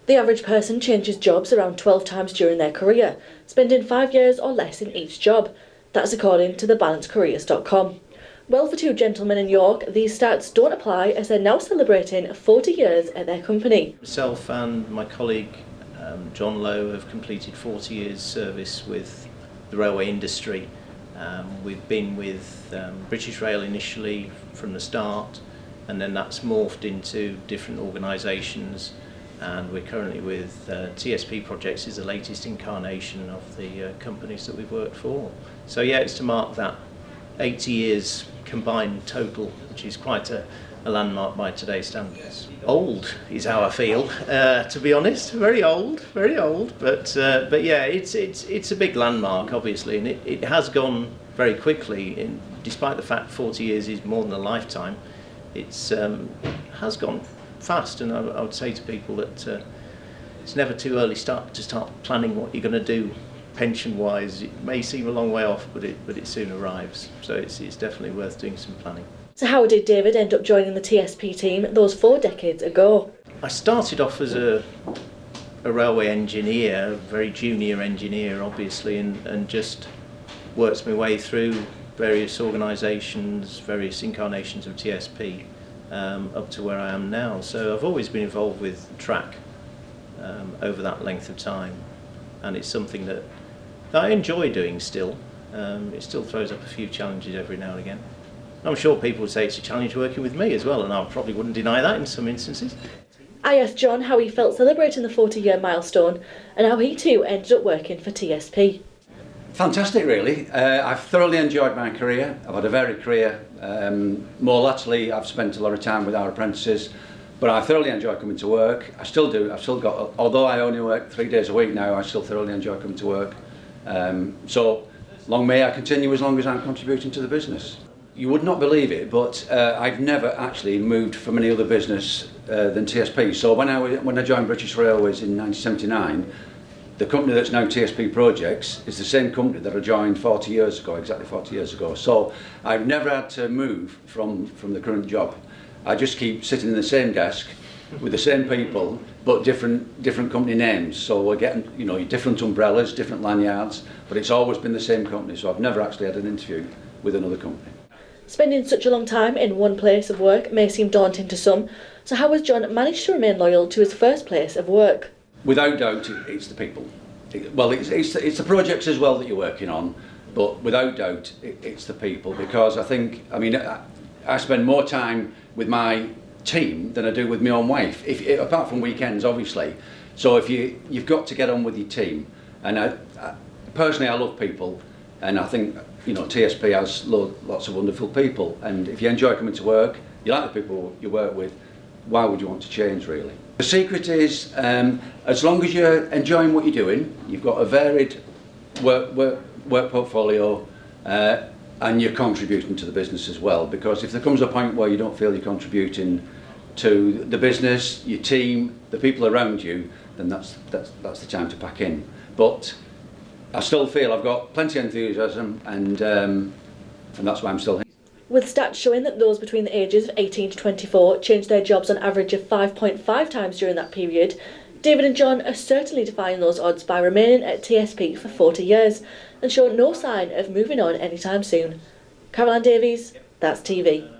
The average person changes jobs around 12 times during their career, spending 5 years or less in each job. That's according to thebalancedcareers.com. Well, for two gentlemen in York, these stats don't apply as they're now celebrating 40 years at their company. Myself and my colleague John Lowe have completed 40 years service with the railway industry. We've been with British Rail initially from the start, and then that's morphed into different organisations, and we're currently with TSP Projects, is the latest incarnation of the companies that we've worked for. So yeah, it's to mark that 80 years combined total, which is quite a landmark by today's standards. Old is how I feel, to be honest. Very old, but yeah, it's a big landmark, obviously, and it has gone very quickly. Despite the fact 40 years is more than a lifetime, it's has gone fast, and I would say to people that it's never too early to start planning what you're going to do pension-wise. It may seem a long way off, but it soon arrives. So it's definitely worth doing some planning. So how did David end up joining the TSP team those 4 decades ago? I started off as a railway engineer, a very junior engineer obviously, and just worked my way through various organisations, various incarnations of TSP, up to where I am now. So I've always been involved with track over that length of time, and it's something that I enjoy doing still. It still throws up a few challenges every now and again. I'm sure people would say it's a challenge working with me as well, and I probably wouldn't deny that in some instances. I asked John how he felt celebrating the 40-year milestone and how he too ended up working for TSP. Fantastic, really. I've thoroughly enjoyed my career. I've had a varied career. More latterly, I've spent a lot of time with our apprentices, but I thoroughly enjoy coming to work. I still do. I've still got, although I only work 3 days a week now, I still thoroughly enjoy coming to work. So long may I continue as long as I'm contributing to the business. You would not believe it, but I've never actually moved from any other business than TSP. So when I joined British Railways in 1979, the company that's now TSP Projects is the same company that I joined 40 years ago, exactly 40 years ago. So I've never had to move from the current job. I just keep sitting in the same desk with the same people, but different company names. So we're getting, you know, different umbrellas, different lanyards, but it's always been the same company. So I've never actually had an interview with another company. Spending such a long time in one place of work may seem daunting to some, so how has John managed to remain loyal to his first place of work? Without doubt, it's the people. Well, it's the projects as well that you're working on, but without doubt, it's the people, because I mean, I spend more time with my team than I do with my own wife, apart from weekends, obviously. So if you've got to get on with your team, and personally, I love people, and I think, you know, TSP has lots of wonderful people, and if you enjoy coming to work, you like the people you work with, why would you want to change, really? The secret is, as long as you're enjoying what you're doing, you've got a varied work portfolio, and you're contributing to the business as well, because if there comes a point where you don't feel you're contributing to the business, your team, the people around you, then that's the time to pack in. But I still feel I've got plenty of enthusiasm, and that's why I'm still here. With stats showing that those between the ages of 18 to 24 changed their jobs on average of 5.5 times during that period, David and John are certainly defying those odds by remaining at TSP for 40 years and show no sign of moving on anytime soon. Caroline Davies, That's TV.